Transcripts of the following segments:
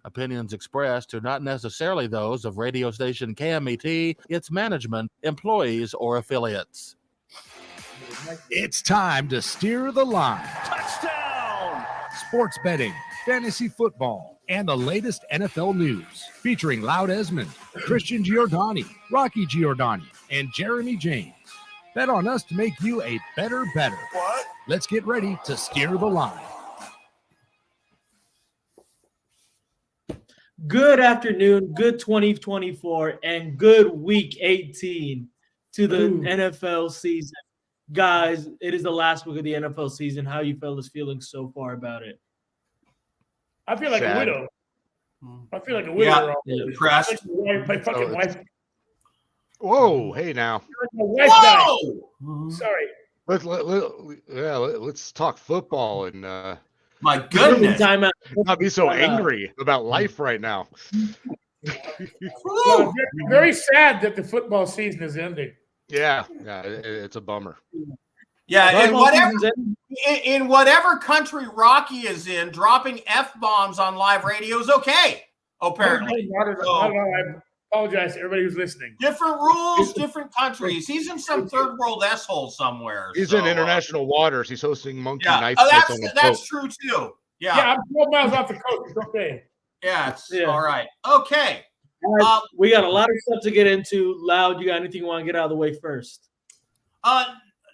Opinions expressed are not necessarily those of radio station KMET, its management, employees, or affiliates. It's time to steer the line. Touchdown! Sports betting, fantasy football, and the latest NFL news. Featuring Loudesmond, Christian Giordani, Rocky Giordani, and Jeremy James. Bet on us to make you a better better. What? Let's get ready to steer the line. Good afternoon, good 2024, and good week 18 to the NFL season. Guys, it is the last week of the NFL season. How you fellas feeling so far about it? I feel like Sad. a widow. I feel like a widow. Yeah, depressed. My fucking wife. Whoa, hey now. My wife died. Sorry. Let's talk football and My goodness. Time out. not be so angry about life right now. Well, very sad that the football season is ending. Yeah, it's a bummer. Yeah, Football in whatever country Rocky is in, dropping F-bombs on live radio is okay, apparently. Not at all. I apologize to everybody who's listening. Different rules, different countries. He's in some third world S-hole somewhere. He's in international waters. He's hosting Monkey Yeah, Night. that's true too. Yeah, Yeah, I'm 12 miles off the coast. It's okay. it's Yeah. all right. Okay. We got a lot of stuff to get into. Loud, you got anything you want to get out of the way first?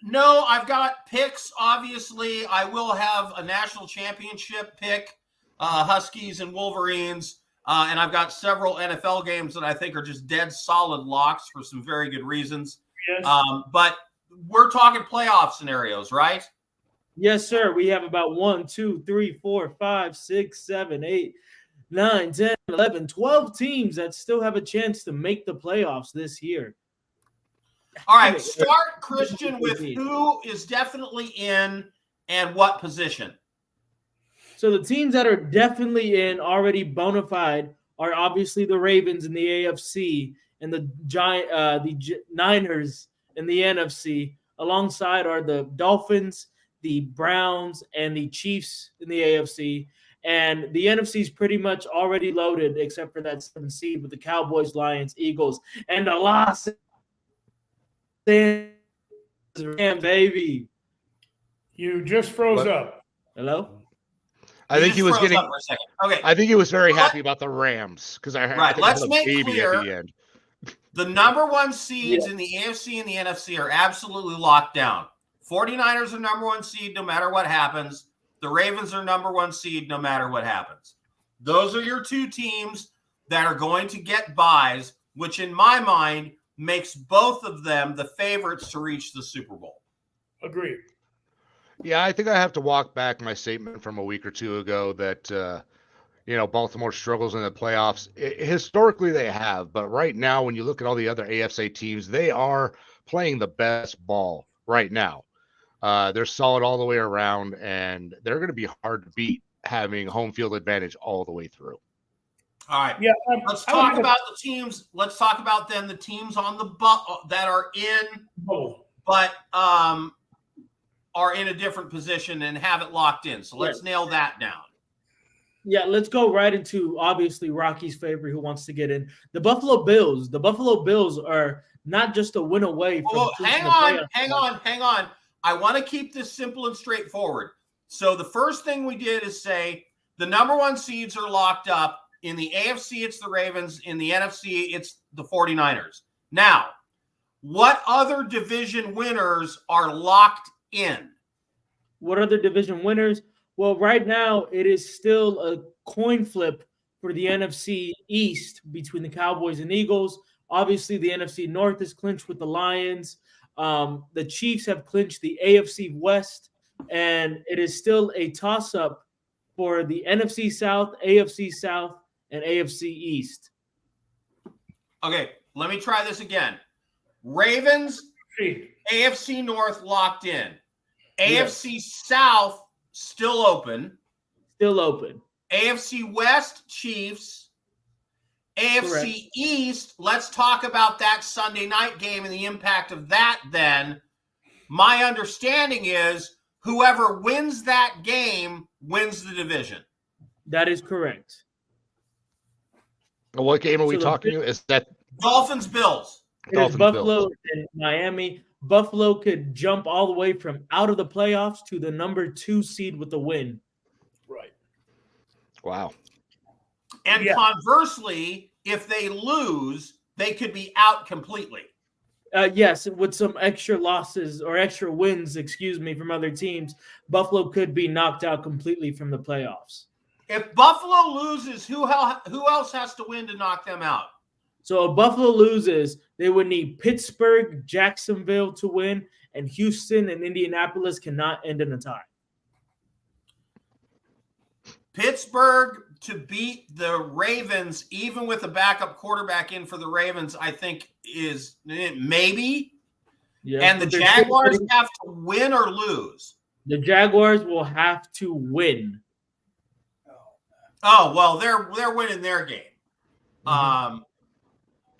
No, I've got picks. Obviously, I will have a national championship pick, Huskies and Wolverines, and I've got several NFL games that I think are just dead solid locks for some very good reasons. Yes. But we're talking playoff scenarios, right? Yes, sir. We have about 1, 2, 3, 4, 5, 6, 7, 8, 9, 10, 11, 12 teams that still have a chance to make the playoffs this year. All right, start, Christian, with who is definitely in and what position. So the teams that are definitely in, already bona fide, are obviously the Ravens in the AFC and the Niners in the NFC. Alongside are the Dolphins, the Browns, and the Chiefs in the AFC. And the NFC is pretty much already loaded, except for that 7th seed with the Cowboys, Lions, Eagles, and the Los Angeles Rams, baby. You just froze up. Hello? I think he was froze getting. up for a second. Okay, I think he was very happy about the Rams because I Right, think I let's heard a make baby clear- at the end. the number one seeds in the AFC and the NFC are absolutely locked down. 49ers are number one seed no matter what happens. The Ravens are number one seed no matter what happens. Those are your two teams that are going to get buys, which in my mind makes both of them the favorites to reach the Super Bowl. Agreed. Yeah, I think I have to walk back my statement from a week or two ago that Baltimore struggles in the playoffs. Historically, they have, but right now, when you look at all the other AFC teams, they are playing the best ball right now. They're solid all the way around, and they're going to be hard to beat, having home field advantage all the way through. All right. Yeah. Let's talk about the teams. Let's talk about then the teams on the that are in, but are in a different position and have it locked in. So let's nail that down. Yeah, let's go right into, obviously, Rocky's favorite who wants to get in. The Buffalo Bills. The Buffalo Bills are not just a win away from hang on. I want to keep this simple and straightforward. So the first thing we did is say the number one seeds are locked up. In the AFC, it's the Ravens. In the NFC, it's the 49ers. Now, what other division winners are locked in? What other division winners? Well, right now, it is still a coin flip for the NFC East between the Cowboys and Eagles. Obviously, the NFC North is clinched with the Lions. The Chiefs have clinched the AFC West, and it is still a toss-up for the NFC South, and AFC East. Okay, let me try this again. Ravens, AFC North locked in. AFC South still open. AFC West, Chiefs. AFC Correct. East, let's talk about that Sunday night game and the impact of that then. My understanding is whoever wins that game wins the division. That is correct. What game are we So the talking about? Is that Dolphins, Bills. It is Dolphins, Buffalo Bills? and Miami. Buffalo could jump all the way from out of the playoffs to the number 2 seed with the win. Right. Wow. And Yeah. conversely, if they lose, they could be out completely. Yes, with some extra losses or extra wins, from other teams, Buffalo could be knocked out completely from the playoffs. If Buffalo loses, who else has to win to knock them out? So if Buffalo loses, they would need Pittsburgh, Jacksonville to win, and Houston and Indianapolis cannot end in a tie. Pittsburgh to beat the Ravens, even with a backup quarterback in for the Ravens, I think is maybe. Yeah, And the but they're Jaguars still- have to win or lose. The Jaguars will have to win. Oh, well, they're winning their game.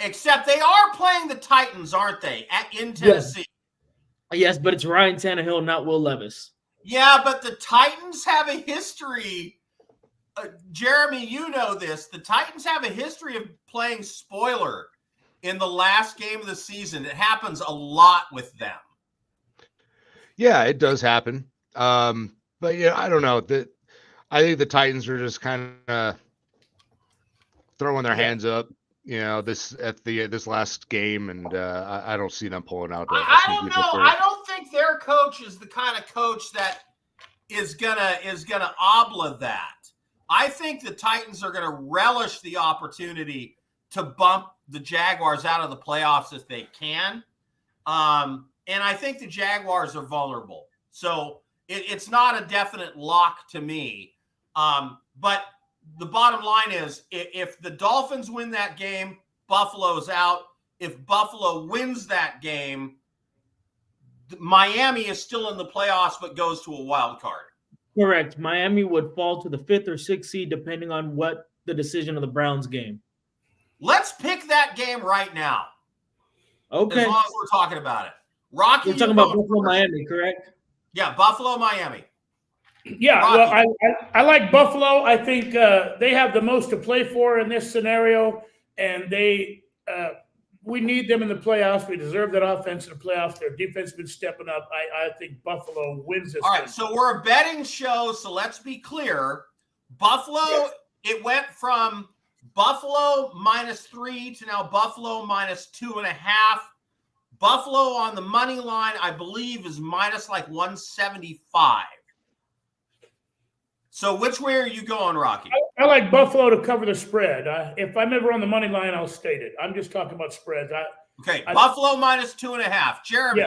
Except they are playing the Titans, aren't they? In Tennessee. Yes, but it's Ryan Tannehill, not Will Levis. Yeah, but the Titans have a history. Jeremy, you know this. The Titans have a history of playing spoiler in the last game of the season. It happens a lot with them. Yeah, it does happen. But yeah, I don't know. I think the Titans are just kind of throwing their hands up, this last game, and I don't see them pulling out. I don't know. I don't think their coach is the kind of coach that is gonna obla that. I think the Titans are gonna relish the opportunity to bump the Jaguars out of the playoffs if they can. And I think the Jaguars are vulnerable. So it's not a definite lock to me. But the bottom line is if the Dolphins win that game, Buffalo's out. If Buffalo wins that game, Miami is still in the playoffs but goes to a wild card. Correct. Miami would fall to the 5th or 6th seed depending on what the decision of the Browns game. Let's pick that game right now. Okay. As long as we're talking about it. Rocky, We're talking about Buffalo, Miami, correct? Yeah, Buffalo, Miami. Yeah, Rocky. well, I like Buffalo. I think they have the most to play for in this scenario, and we need them in the playoffs. We deserve that offense in the playoffs. Their defense has been stepping up. I think Buffalo wins this. All right, so we're a betting show, so let's be clear. Buffalo, It went from Buffalo -3 to now Buffalo -2.5. Buffalo on the money line, I believe, is minus like 175. So which way are you going, Rocky? I like Buffalo to cover the spread. If I'm ever on the money line, I'll state it. I'm just talking about spreads. Buffalo -2.5. Jeremy.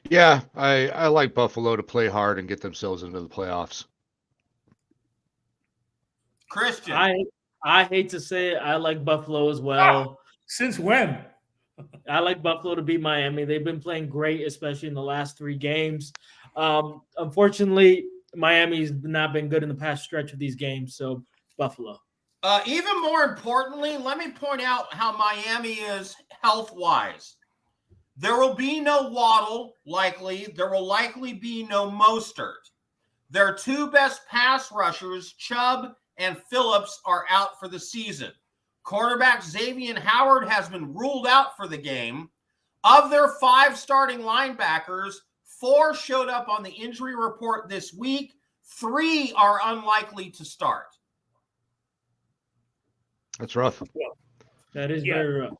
Yeah, I like Buffalo to play hard and get themselves into the playoffs. Christian. I hate to say it, I like Buffalo as well. Since when? I like Buffalo to beat Miami. They've been playing great, especially in the last 3 games. Unfortunately, Miami's not been good in the past stretch of these games, so Buffalo. Even more importantly, let me point out how Miami is health-wise. There will be no Waddle, likely. There will likely be no Mostert. Their 2 best pass rushers, Chubb and Phillips, are out for the season. Cornerback Xavier Howard has been ruled out for the game. Of their 5 starting linebackers, 4 showed up on the injury report this week. 3 are unlikely to start. That's rough. That is very rough.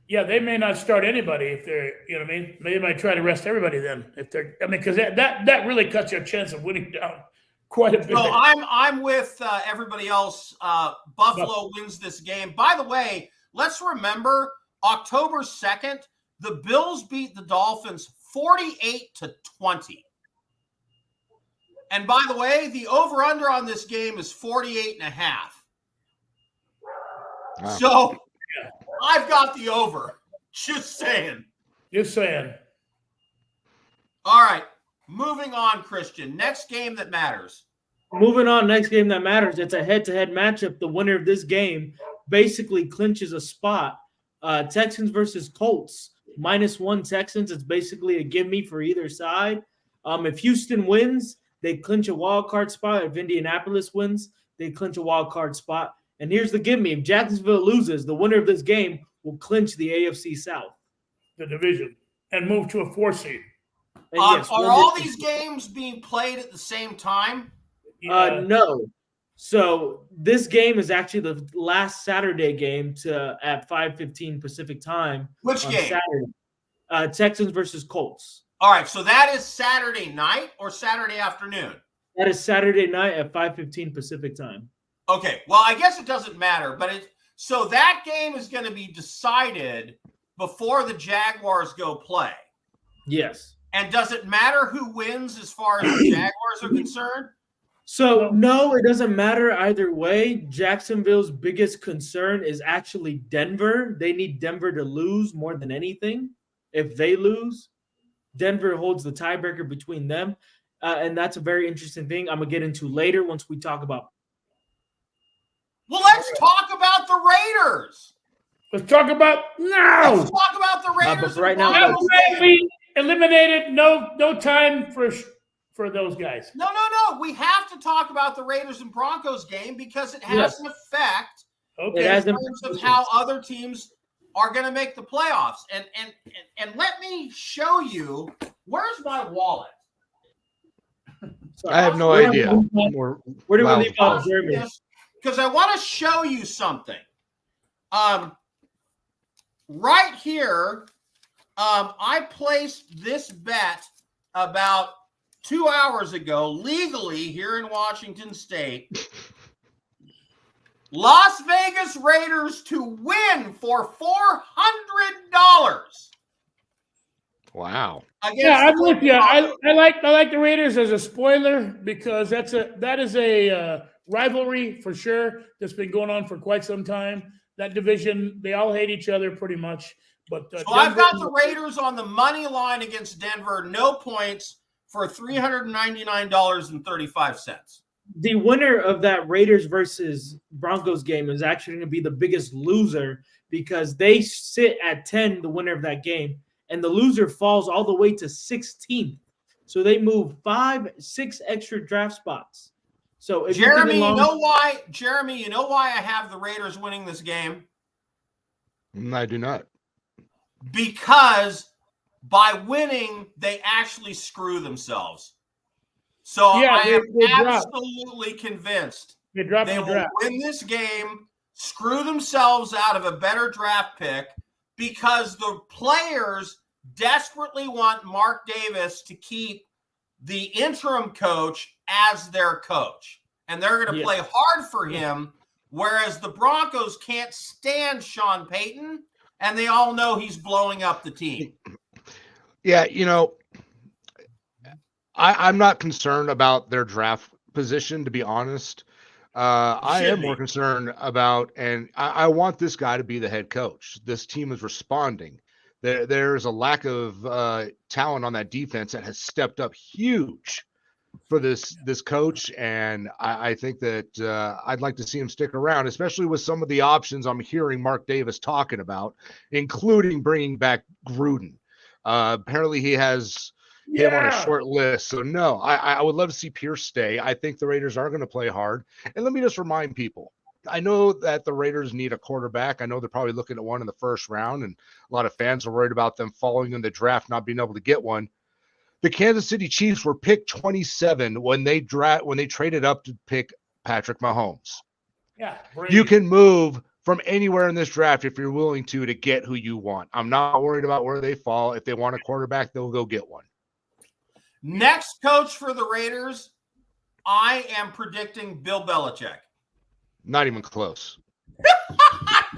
Yeah, they may not start anybody if they're, you know what I mean? They might try to rest everybody then. If they're, because that really cuts your chance of winning down quite a bit. So I'm with everybody else. Buffalo wins this game. By the way, let's remember October 2nd, the Bills beat the Dolphins 48-20. And by the way, the over-under on this game is 48.5. Wow. So I've got the over. Just saying. Just saying. All right. Moving on, Christian. Next game that matters. Moving on, next game that matters. It's a head-to-head matchup. The winner of this game basically clinches a spot. Texans versus Colts. -1 Texans. It's basically a give-me for either side. If Houston wins, they clinch a wild card spot. If Indianapolis wins, they clinch a wild card spot. And here's the give me. If Jacksonville loses, the winner of this game will clinch the AFC South. The division, and move to a 4 seed. And yes, are all these games being played at the same time? No. So this game is actually the last Saturday game at 5:15 Pacific time. Which game? Saturday. Texans versus Colts. All right, so that is Saturday night or Saturday afternoon? That is Saturday night at 5:15 Pacific time. Okay, well, I guess it doesn't matter, but so that game is going to be decided before the Jaguars go play. Yes. And does it matter who wins as far as the Jaguars are concerned? So, no, it doesn't matter either way. Jacksonville's biggest concern is actually Denver. They need Denver to lose more than anything. If they lose, Denver holds the tiebreaker between them. And that's a very interesting thing I'm going to get into later once we talk about. Well, let's talk about the Raiders. Let's talk about now. Let's talk about the Raiders. But right now, we eliminated. No time for those guys. No. We have to talk about the Raiders and Broncos game because it has an effect in terms of how other teams are going to make the playoffs. And let me show you. Where's my wallet? I have no idea. Where do we leave off, Jeremy? Because I want to show you something. Right here, I placed this bet about 2 hours ago, legally here in Washington State. Las Vegas Raiders to win for $400. Wow. Yeah, I'm with you. I like the Raiders as a spoiler because that is a rivalry for sure that's been going on for quite some time. That division, they all hate each other pretty much. But so I've got the Raiders on the money line against Denver, no points for $399.35. The winner of that Raiders versus Broncos game is actually going to be the biggest loser because they sit at 10, the winner of that game, and the loser falls all the way to 16th. So they move 5-6 extra draft spots. So if Jeremy, you know why I have the Raiders winning this game? I do not. Because by winning, they actually screw themselves. So I am absolutely convinced they will win this game, screw themselves out of a better draft pick, because the players desperately want Mark Davis to keep the interim coach as their coach. And they're going to play hard for him, whereas the Broncos can't stand Sean Payton, and they all know he's blowing up the team. Yeah, I'm not concerned about their draft position, to be honest. I am more concerned about, and I want this guy to be the head coach. This team is responding. There's a lack of talent on that defense that has stepped up huge for this coach, and I think that I'd like to see him stick around, especially with some of the options I'm hearing Mark Davis talking about, including bringing back Gruden. Apparently he has him on a short list. So no, I would love to see Pierce stay. I think the Raiders are going to play hard. And let me just remind people, I know that the Raiders need a quarterback. I know they're probably looking at one in the first round, and a lot of fans are worried about them falling in the draft, not being able to get one. The Kansas City Chiefs were picked 27 when they traded up to pick Patrick Mahomes. Yeah, you can move from anywhere in this draft if you're willing to get who you want. I'm not worried about where they fall. If they want a quarterback, they'll go get one. Next coach for the Raiders, I am predicting Bill Belichick. Not even close.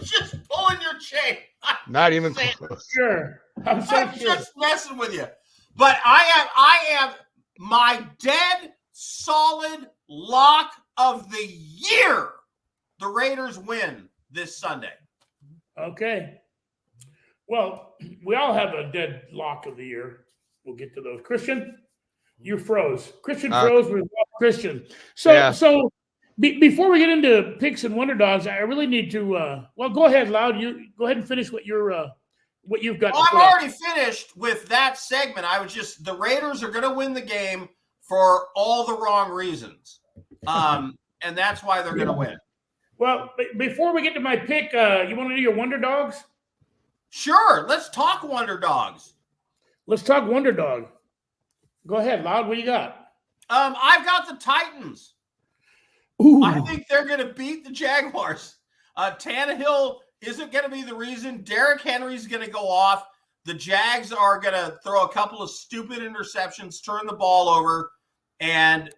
Just pulling your chain. Not even close. Sure. I'm just messing with you. But I am my dead solid lock of the year. The Raiders win this Sunday. Okay. Well, we all have a dead lock of the year. We'll get to those. Christian, you froze. Christian froze with Christian. So before we get into picks and wonder dogs, I really need to. Well, go ahead, Loud. You go ahead and finish what you've got. Well, I'm already finished with that segment. I was just the Raiders are going to win the game for all the wrong reasons, and that's why they're going to win. Well, before we get to my pick, you want to do your Wonder Dogs? Sure. Let's talk Wonder Dogs. Let's talk Wonder Dog. Go ahead, Loud. What you got? I've got the Titans. Ooh. I think they're going to beat the Jaguars. Tannehill isn't going to be the reason. Derrick Henry's going to go off. The Jags are going to throw a couple of stupid interceptions, turn the ball over, and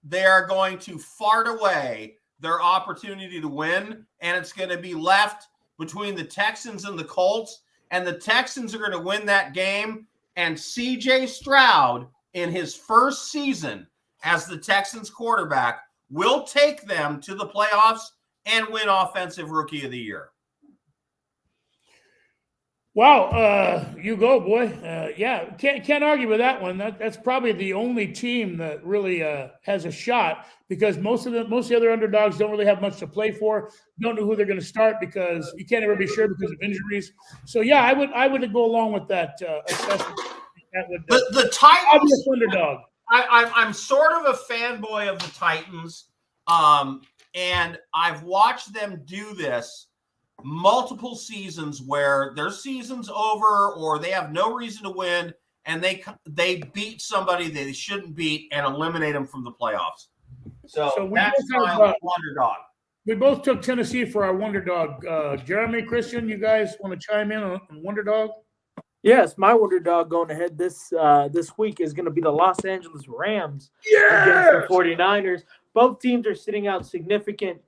they are going to fart away their opportunity to win, and it's going to be left between the Texans and the Colts, and the Texans are going to win that game, and C.J. Stroud, in his first season as the Texans quarterback, will take them to the playoffs and win Offensive Rookie of the Year. Wow, you go, boy. Yeah, can't argue with that one. That's probably the only team that really has a shot, because most of the other underdogs don't really have much to play for. Don't know who they're going to start because you can't ever be sure because of injuries. So yeah, I would go along with that assessment. That would, the Titans underdog. I'm sort of a fanboy of the Titans, and I've watched them do this multiple seasons where their season's over or they have no reason to win, and they beat somebody they shouldn't beat and eliminate them from the playoffs. So that's my Wonder Dog. We both took Tennessee for our Wonder Dog. Jeremy, Christian, you guys want to chime in on Wonder Dog? Yes, my Wonder Dog going ahead this week is going to be the Los Angeles Rams against the 49ers. Both teams are sitting out significant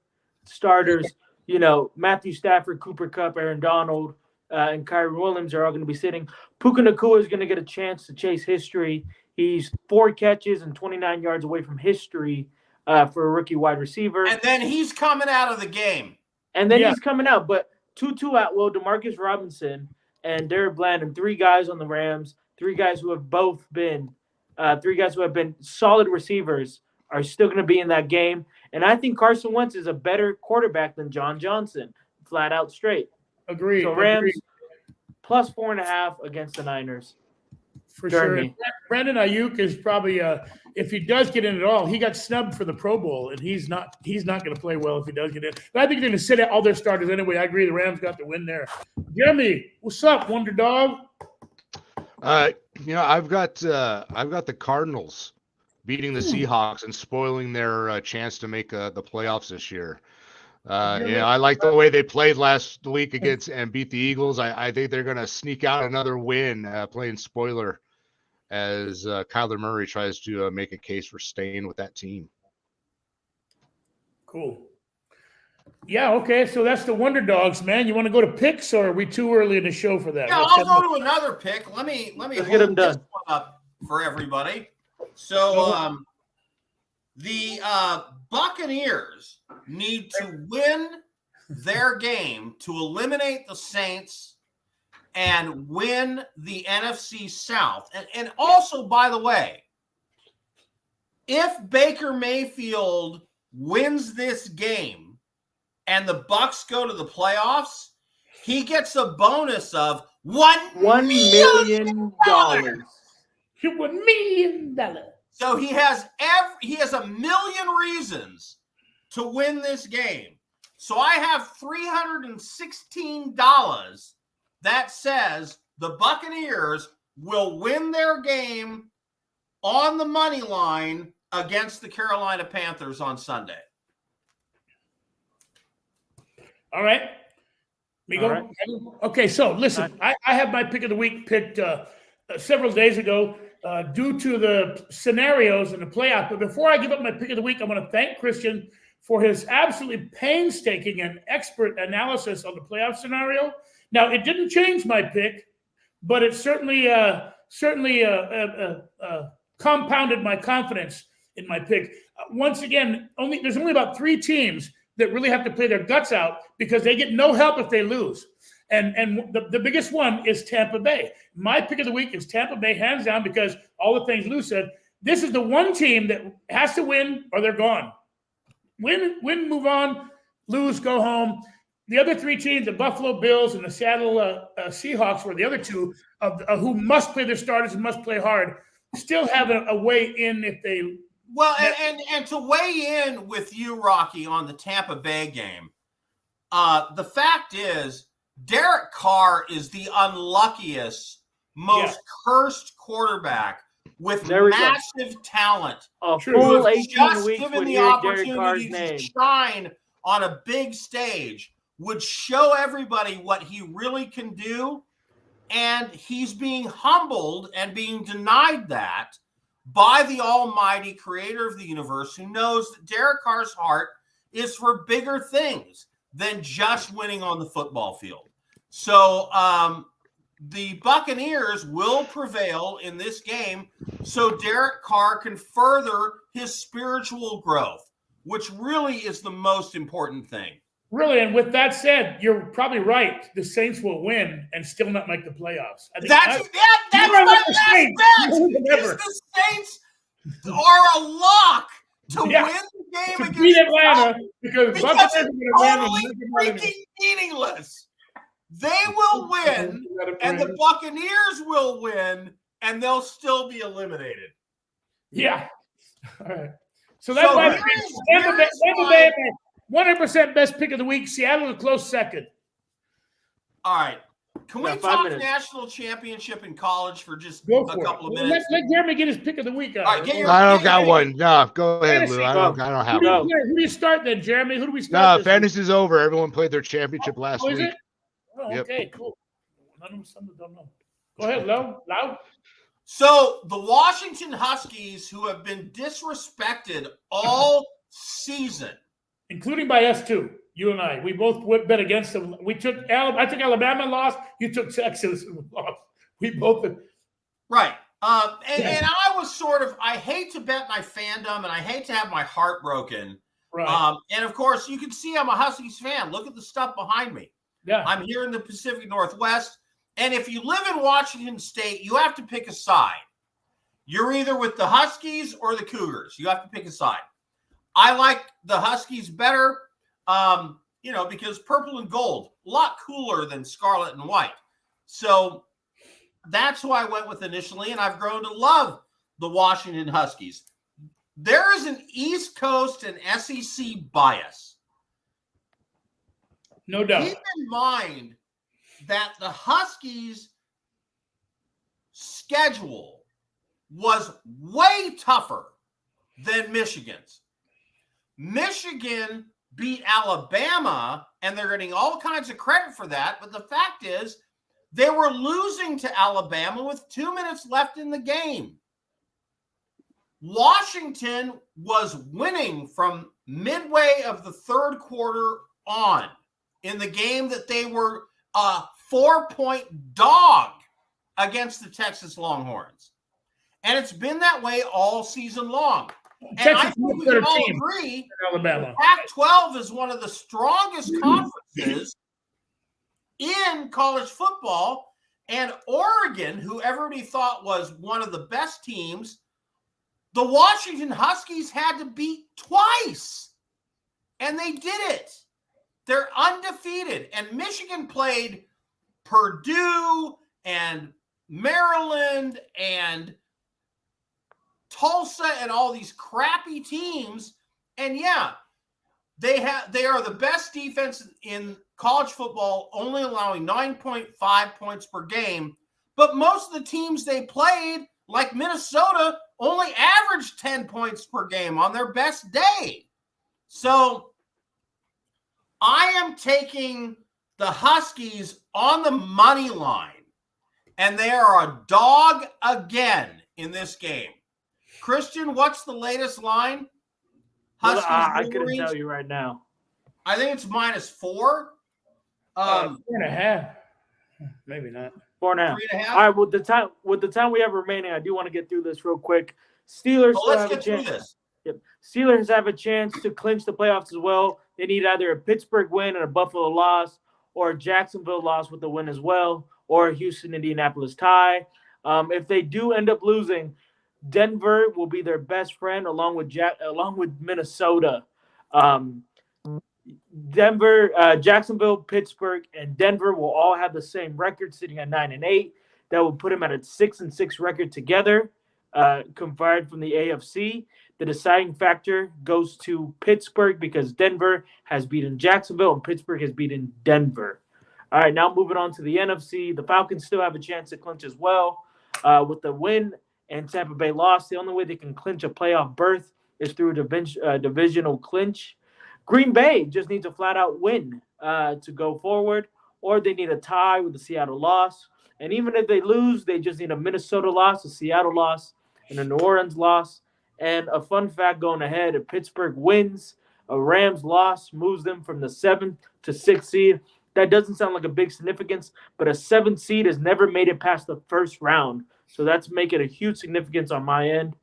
starters. You know, Matthew Stafford, Cooper Kupp, Aaron Donald, and Kyrie Williams are all going to be sitting. Puka Nacua is going to get a chance to chase history. He's 4 catches and 29 yards away from history for a rookie wide receiver. And then he's coming out of the game. He's coming out. But Tutu Atwell, Demarcus Robinson, and Derek Bland, 3 guys on the Rams, 3 guys who have both been solid receivers, are still going to be in that game. And I think Carson Wentz is a better quarterback than John Johnson, flat out straight. Agreed. So Rams plus 4.5 against the Niners. For sure. Brandon Ayuk is probably if he does get in at all, he got snubbed for the Pro Bowl, and he's not going to play well if he does get in. But I think they're going to sit out all their starters anyway. I agree. The Rams got the win there. Jeremy, what's up, Wonder Dog? I've got the Cardinals beating the Seahawks and spoiling their chance to make the playoffs this year. I like the way they played last week against and beat the Eagles. I think they're going to sneak out another win playing spoiler as Kyler Murray tries to make a case for staying with that team. Cool. Yeah, okay, so that's the Wonder Dogs, man. You want to go to picks, or are we too early in the show for that? Yeah, I'll go to another pick. Let me hold get them done. this one up for everybody. So the Buccaneers need to win their game to eliminate the Saints and win the NFC South. And also, by the way, if Baker Mayfield wins this game and the Bucs go to the playoffs, he gets a bonus of $1 million. $1 million. So he has a million reasons to win this game. So I have $316 that says the Buccaneers will win their game on the money line against the Carolina Panthers on Sunday. All right. All right. Okay, so listen, I have my pick of the week picked several days ago due to the scenarios in the playoff. But before I give up my pick of the week, I want to thank Christian for his absolutely painstaking and expert analysis on the playoff scenario. Now, it didn't change my pick, but it certainly compounded my confidence in my pick. Once again, there's only about 3 teams that really have to play their guts out because they get no help if they lose. And the biggest one is Tampa Bay. My pick of the week is Tampa Bay, hands down, because all the things Lou said. This is the one team that has to win or they're gone. Win, move on, lose, go home. The other 3 teams, the Buffalo Bills and the Seattle Seahawks, were the other 2 who must play their starters and must play hard, still have a way in if they Well, and to weigh in with you, Rocky, on the Tampa Bay game, the fact is Derek Carr is the unluckiest, most cursed quarterback with massive talent. A full 18 just weeks given would the hear Derek opportunity Carr's to name. shine on a big stage would show everybody what he really can do. And he's being humbled and being denied that by the almighty creator of the universe, who knows that Derek Carr's heart is for bigger things than just winning on the football field. So the Buccaneers will prevail in this game so Derek Carr can further his spiritual growth, which really is the most important thing. Really, and with that said, you're probably right. The Saints will win and still not make the playoffs. I think That's my last bet. The Saints are a lock to win the game to against beat Atlanta because it's totally freaking meaningless. They will win, and the Buccaneers will win, and they'll still be eliminated. Yeah. All right. So that's my 100% best pick of the week. Seattle a close second. All right. Can we talk national championship in college for just a couple of minutes? Let Jeremy get his pick of the week. I don't got one. No, go ahead, Lou. I don't have one. Who do you start then, Jeremy? Who do we start? No, fantasy's over. Everyone played their championship last week. Is it? Oh, okay, cool. Some don't know. Go ahead, Lou. So the Washington Huskies, who have been disrespected all season, including by us too. You and I, we both bet against them. I took Alabama and lost. You took Texas and lost. We both did. Right. And I was sort of, I hate to bet my fandom and I hate to have my heart broken. Right. And of course, you can see I'm a Huskies fan. Look at the stuff behind me. Yeah. I'm here in the Pacific Northwest. And if you live in Washington State, you have to pick a side. You're either with the Huskies or the Cougars. You have to pick a side. I like the Huskies better, because purple and gold, a lot cooler than scarlet and white. So that's who I went with initially, and I've grown to love the Washington Huskies. There is an East Coast and SEC bias. No doubt. Keep in mind that the Huskies' schedule was way tougher than Michigan's. Michigan beat Alabama, and they're getting all kinds of credit for that. But the fact is, they were losing to Alabama with 2 minutes left in the game. Washington was winning from midway of the third quarter on in the game that they were a 4-point dog against the Texas Longhorns. And it's been that way all season long. And Texas I think we can all agree Alabama. Pac-12 is one of the strongest conferences in college football. And Oregon, who everybody thought was one of the best teams, the Washington Huskies had to beat twice. And they did it. They're undefeated. And Michigan played Purdue and Maryland and Tulsa and all these crappy teams. And yeah, they are the best defense in college football, only allowing 9.5 points per game. But most of the teams they played, like Minnesota, only averaged 10 points per game on their best day. So I am taking the Huskies on the money line, and they are a dog again in this game. Christian, what's the latest line? Huskies, I couldn't tell you right now. I think it's -4. 4.5. Maybe not. 4.5. 3.5. All right. With the time we have remaining, I do want to get through this real quick. Steelers. Let's get through this. Yep. Steelers have a chance to clinch the playoffs as well. They need either a Pittsburgh win and a Buffalo loss, or a Jacksonville loss with a win as well, or a Houston-Indianapolis tie. If they do end up losing, Denver will be their best friend along with Minnesota. Jacksonville, Pittsburgh, and Denver will all have the same record, sitting at 9-8. That will put them at a 6-6 record together, conferred from the AFC. The deciding factor goes to Pittsburgh because Denver has beaten Jacksonville and Pittsburgh has beaten Denver. All right, now moving on to the NFC. The Falcons still have a chance to clinch as well. With the win and Tampa Bay loss, the only way they can clinch a playoff berth is through a divisional clinch. Green Bay just needs a flat-out win to go forward, or they need a tie with the Seattle loss. And even if they lose, they just need a Minnesota loss, a Seattle loss, and a New Orleans loss. And a fun fact going ahead, if Pittsburgh wins, a Rams loss moves them from the 7th to 6th seed. That doesn't sound like a big significance, but a 7th seed has never made it past the first round. So that's making a huge significance on my end.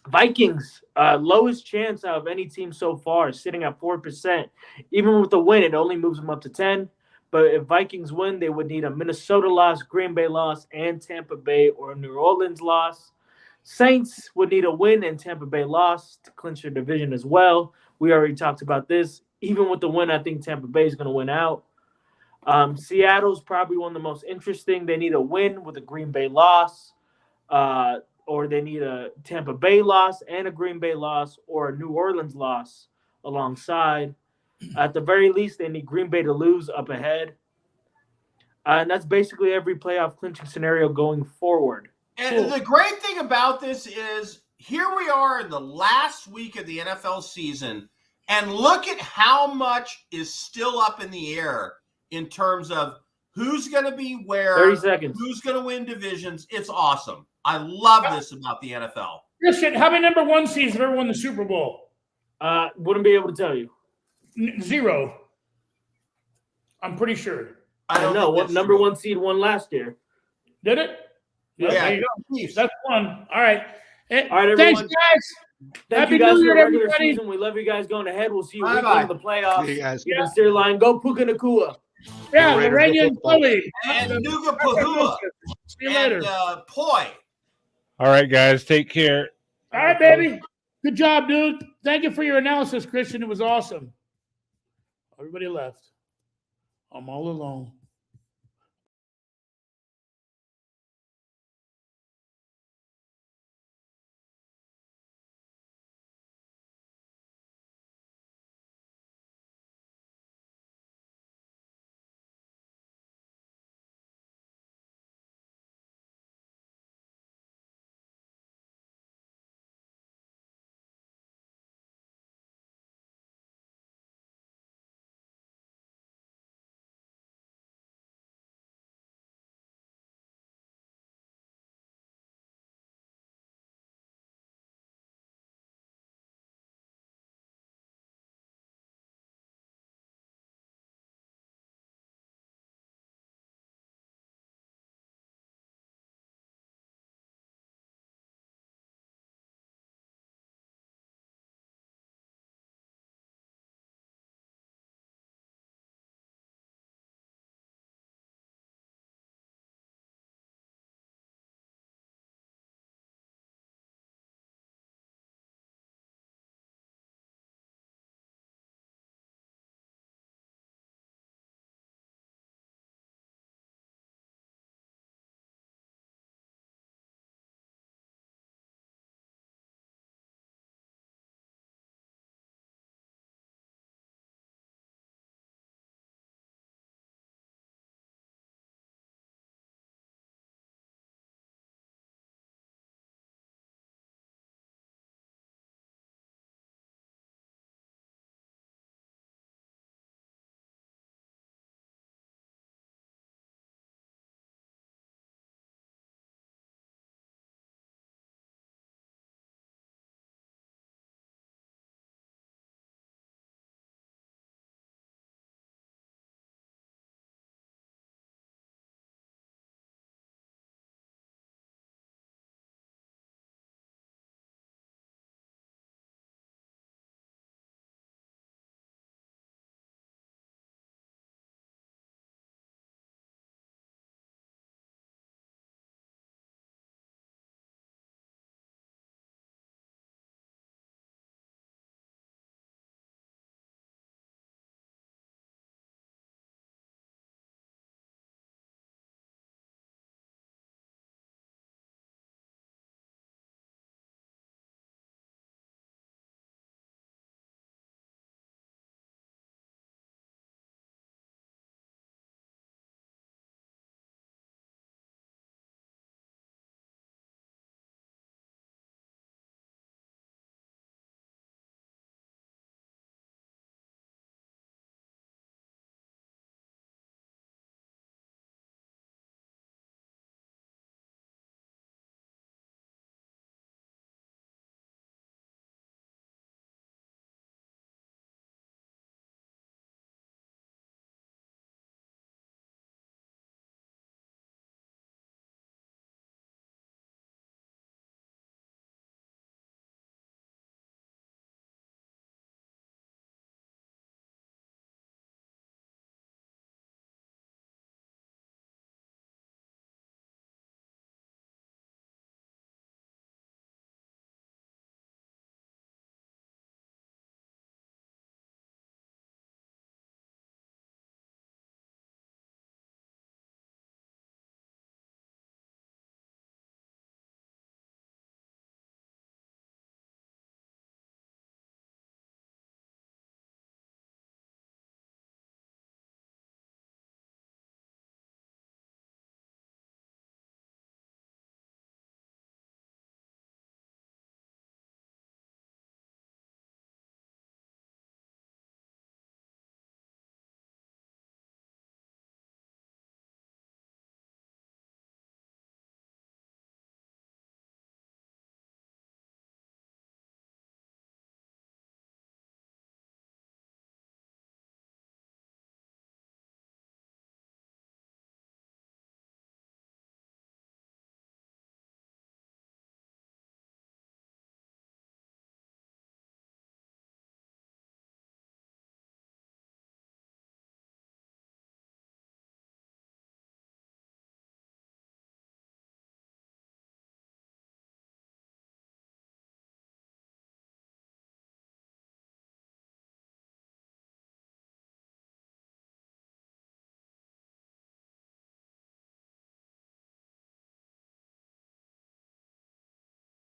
Vikings, lowest chance out of any team so far, sitting at 4%. Even with the win, it only moves them up to 10. But if Vikings win, they would need a Minnesota loss, Green Bay loss, and Tampa Bay or New Orleans loss. Saints would need a win and Tampa Bay loss to clinch their division as well. We already talked about this. Even with the win, I think Tampa Bay is going to win out. Seattle's probably one of the most interesting. They need a win with a Green Bay loss, or they need a Tampa Bay loss and a Green Bay loss, or a New Orleans loss alongside. At the very least, they need Green Bay to lose up ahead. And that's basically every playoff clinching scenario going forward. And the great thing about this is here we are in the last week of the NFL season, and look at how much is still up in the air in terms of who's going to be where, 30 seconds. Who's going to win divisions. It's awesome. I love this about the NFL. Christian, how many number 1 seeds have ever won the Super Bowl? Wouldn't be able to tell you. 0. I'm pretty sure. I don't know what number 1 seed won last year. Did it? Yeah, there you go. That's one. All right. All right, everyone. Thanks, guys. Thank you guys for the regular season. We love you guys going ahead. We'll see you week one of the playoffs. See you guys. Keep the steer line. Go Puka Nakua. Yeah, Lorraine Bully. And Nuga Pahua. See you later. And Poi. All right, guys. Take care. All right, baby. Good job, dude. Thank you for your analysis, Christian. It was awesome. Everybody left. I'm all alone.